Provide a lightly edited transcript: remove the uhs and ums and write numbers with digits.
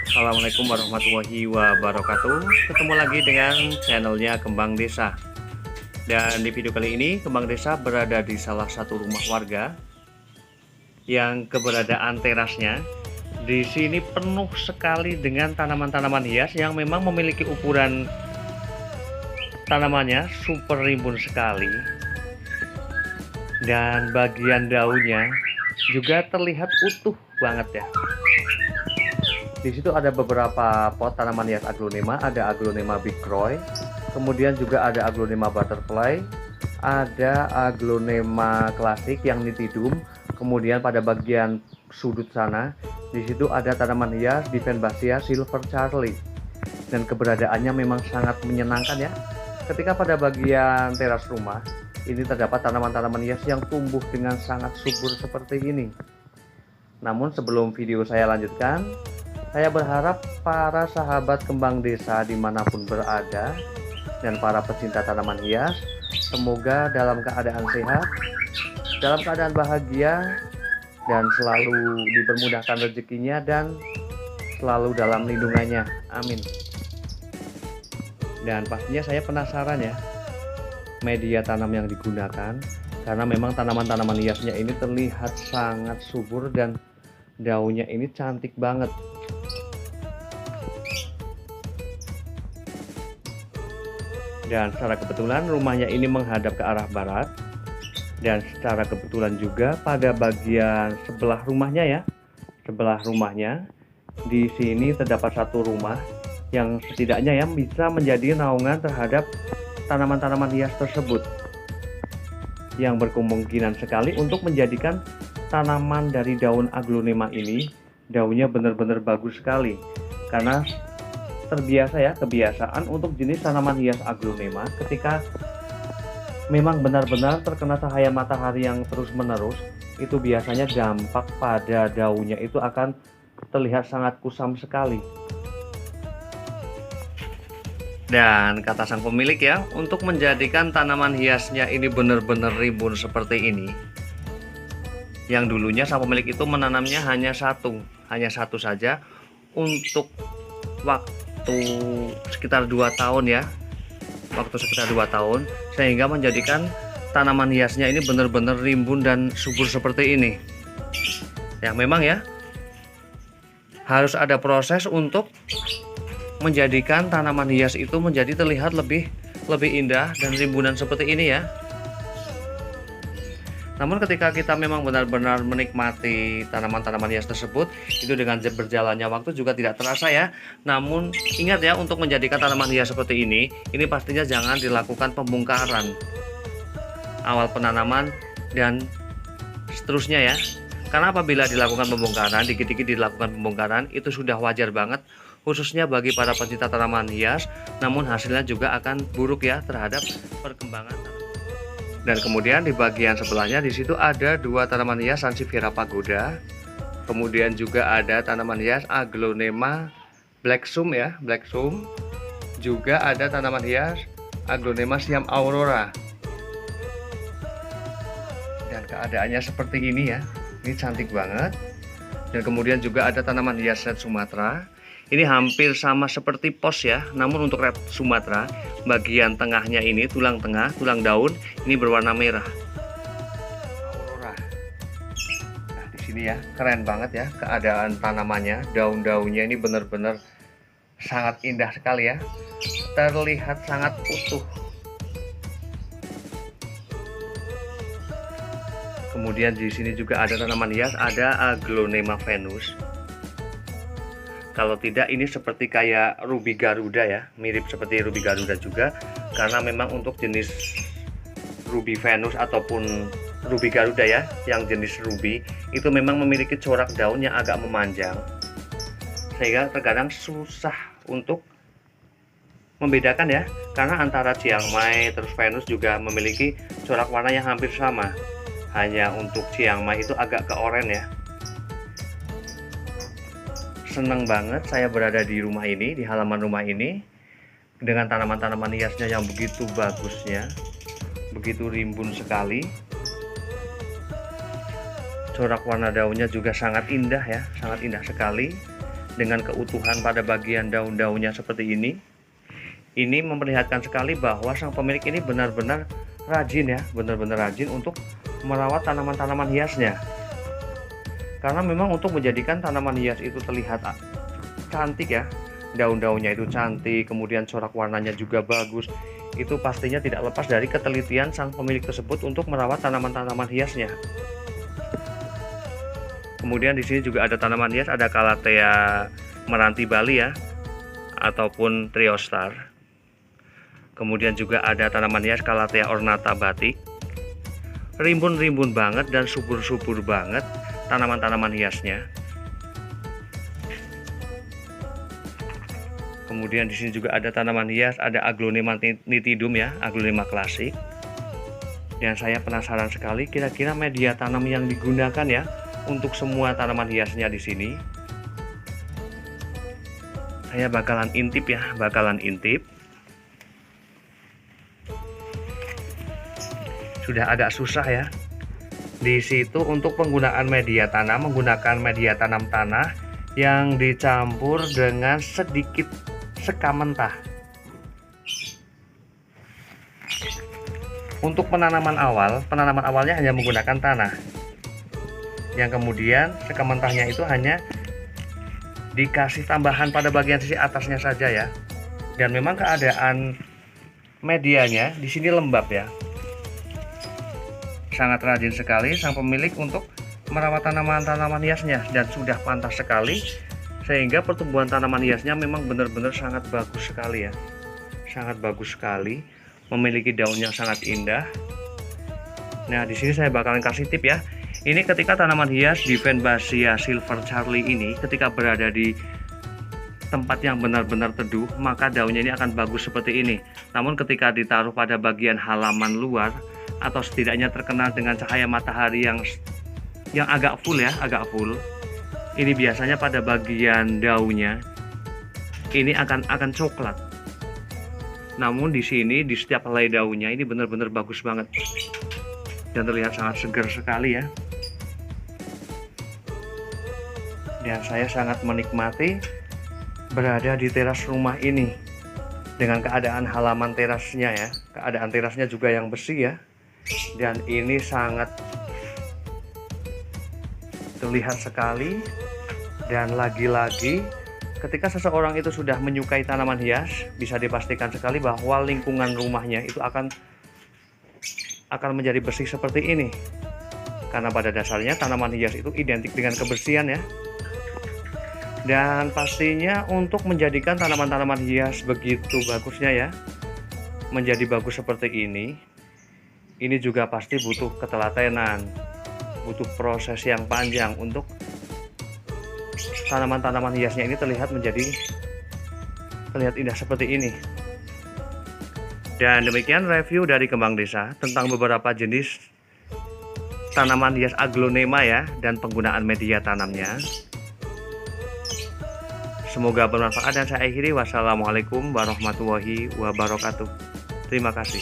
Assalamualaikum warahmatullahi wabarakatuh. Ketemu lagi dengan channelnya Kembang Desa. Dan di video kali ini Kembang Desa berada di salah satu rumah warga yang keberadaan terasnya di sini penuh sekali dengan tanaman-tanaman hias yang memang memiliki ukuran tanamannya super rimbun sekali. Dan bagian daunnya juga terlihat utuh banget ya. Di situ ada beberapa pot tanaman hias aglonema, ada aglonema big croy, kemudian juga ada aglonema butterfly, ada aglonema klasik yang nitidum, kemudian pada bagian sudut sana, di situ ada tanaman hias Dieffenbachia silver Charlie, dan keberadaannya memang sangat menyenangkan ya. Ketika pada bagian teras rumah, ini terdapat tanaman-tanaman hias yang tumbuh dengan sangat subur seperti ini. Namun sebelum video saya lanjutkan, saya berharap para sahabat kembang desa dimanapun berada dan para pecinta tanaman hias semoga dalam keadaan sehat, dalam keadaan bahagia, dan selalu dipermudahkan rezekinya dan selalu dalam lindungannya. Amin. Dan pastinya saya penasaran ya, media tanam yang digunakan, karena memang tanaman-tanaman hiasnya ini terlihat sangat subur dan daunnya ini cantik banget. Dan secara kebetulan rumahnya ini menghadap ke arah barat, dan secara kebetulan juga pada bagian sebelah rumahnya di sini terdapat satu rumah yang setidaknya ya bisa menjadi naungan terhadap tanaman-tanaman hias tersebut, yang berkemungkinan sekali untuk menjadikan tanaman dari daun aglonema ini daunnya benar-benar bagus sekali, karena kebiasaan untuk jenis tanaman hias aglonema ketika memang benar-benar terkena cahaya matahari yang terus-menerus, itu biasanya dampak pada daunnya itu akan terlihat sangat kusam sekali. Dan kata sang pemilik ya, untuk menjadikan tanaman hiasnya ini benar-benar rimbun seperti ini, yang dulunya sang pemilik itu menanamnya hanya satu saja untuk waktu sekitar 2 tahun ya, sehingga menjadikan tanaman hiasnya ini benar-benar rimbun dan subur seperti ini. Ya memang ya, harus ada proses untuk menjadikan tanaman hias itu menjadi terlihat lebih indah dan rimbunan seperti ini ya. Namun ketika kita memang benar-benar menikmati tanaman-tanaman hias tersebut, itu dengan berjalannya waktu juga tidak terasa ya. Namun ingat ya, untuk menjadikan tanaman hias seperti ini pastinya jangan dilakukan pembongkaran awal penanaman dan seterusnya ya. Karena apabila dilakukan pembongkaran, dikit-dikit dilakukan pembongkaran, itu sudah wajar banget, khususnya bagi para pecinta tanaman hias. Namun hasilnya juga akan buruk ya terhadap perkembangan. Dan kemudian di bagian sebelahnya di situ ada 2 tanaman hias Sansevieria pagoda. Kemudian juga ada tanaman hias aglonema blacksum ya, blacksum. Juga ada tanaman hias aglonema siam aurora. Dan keadaannya seperti ini ya. Ini cantik banget. Dan kemudian juga ada tanaman hias red Sumatera. Ini hampir sama seperti pos ya, namun untuk red Sumatera bagian tengahnya ini, tulang daun ini berwarna merah. Aurora. Nah, di sini ya, keren banget ya keadaan tanamannya, daun-daunnya ini benar-benar sangat indah sekali ya. Terlihat sangat utuh. Kemudian di sini juga ada tanaman hias, ada aglonema Venus. Kalau tidak, ini seperti kayak ruby garuda ya, mirip seperti ruby garuda juga, karena memang untuk jenis ruby Venus ataupun ruby garuda ya, yang jenis ruby itu memang memiliki corak daun yang agak memanjang, sehingga terkadang susah untuk membedakan ya, karena antara Chiang Mai terus Venus juga memiliki corak warna yang hampir sama, hanya untuk Chiang Mai itu agak ke oranye ya. Senang banget saya berada di rumah ini, di halaman rumah ini, dengan tanaman-tanaman hiasnya yang begitu bagusnya, begitu rimbun sekali. corak warna daunnya juga sangat indah ya, sangat indah sekali dengan keutuhan pada bagian daun-daunnya seperti ini. Ini memperlihatkan sekali bahwa sang pemilik ini benar-benar rajin ya, benar-benar rajin untuk merawat tanaman-tanaman hiasnya. Karena memang untuk menjadikan tanaman hias itu terlihat cantik ya, daun-daunnya itu cantik, kemudian corak warnanya juga bagus, itu pastinya tidak lepas dari ketelitian sang pemilik tersebut untuk merawat tanaman-tanaman hiasnya. Kemudian di sini juga ada tanaman hias, ada Calathea meranti Bali ya, ataupun Triostar. Kemudian juga ada tanaman hias Calathea ornata batik. Rimbun-rimbun banget dan subur-subur banget tanaman-tanaman hiasnya. Kemudian di sini juga ada tanaman hias, ada Aglonema nitidum ya, Aglonema klasik. Dan saya penasaran sekali kira-kira media tanam yang digunakan ya untuk semua tanaman hiasnya di sini. Saya bakalan intip ya, bakalan intip. Sudah agak susah ya. Di situ untuk penggunaan media tanam menggunakan media tanam tanah yang dicampur dengan sedikit sekam mentah. Untuk penanaman awalnya hanya menggunakan tanah. Yang kemudian sekam mentahnya itu hanya dikasih tambahan pada bagian sisi atasnya saja ya. Dan memang keadaan medianya di sini lembab ya. Sangat rajin sekali sang pemilik untuk merawat tanaman-tanaman hiasnya dan sudah pantas sekali, sehingga pertumbuhan tanaman hiasnya memang benar-benar sangat bagus sekali ya. Sangat bagus sekali, memiliki daun yang sangat indah. Nah, di sini saya bakalan kasih tip ya. Ini ketika tanaman hias Divenbasia Silver Charlie ini ketika berada di tempat yang benar-benar teduh, maka daunnya ini akan bagus seperti ini. Namun ketika ditaruh pada bagian halaman luar atau setidaknya terkena dengan cahaya matahari yang agak full ya, agak full, ini biasanya pada bagian daunnya ini akan coklat. Namun di sini di setiap helai daunnya ini benar-benar bagus banget dan terlihat sangat segar sekali ya. Dan saya sangat menikmati berada di teras rumah ini dengan keadaan halaman terasnya ya, keadaan terasnya juga yang bersih ya. Dan ini sangat terlihat sekali. Dan lagi-lagi ketika seseorang itu sudah menyukai tanaman hias, bisa dipastikan sekali bahwa lingkungan rumahnya itu akan menjadi bersih seperti ini. Karena pada dasarnya tanaman hias itu identik dengan kebersihan ya. Dan pastinya untuk menjadikan tanaman-tanaman hias begitu bagusnya ya, menjadi bagus seperti ini juga pasti butuh ketelatenan, butuh proses yang panjang untuk tanaman-tanaman hiasnya ini terlihat indah seperti ini. Dan demikian review dari Kembang Desa tentang beberapa jenis tanaman hias aglonema ya, dan penggunaan media tanamnya. Semoga bermanfaat dan saya akhiri. Wassalamualaikum warahmatullahi wabarakatuh. Terima kasih.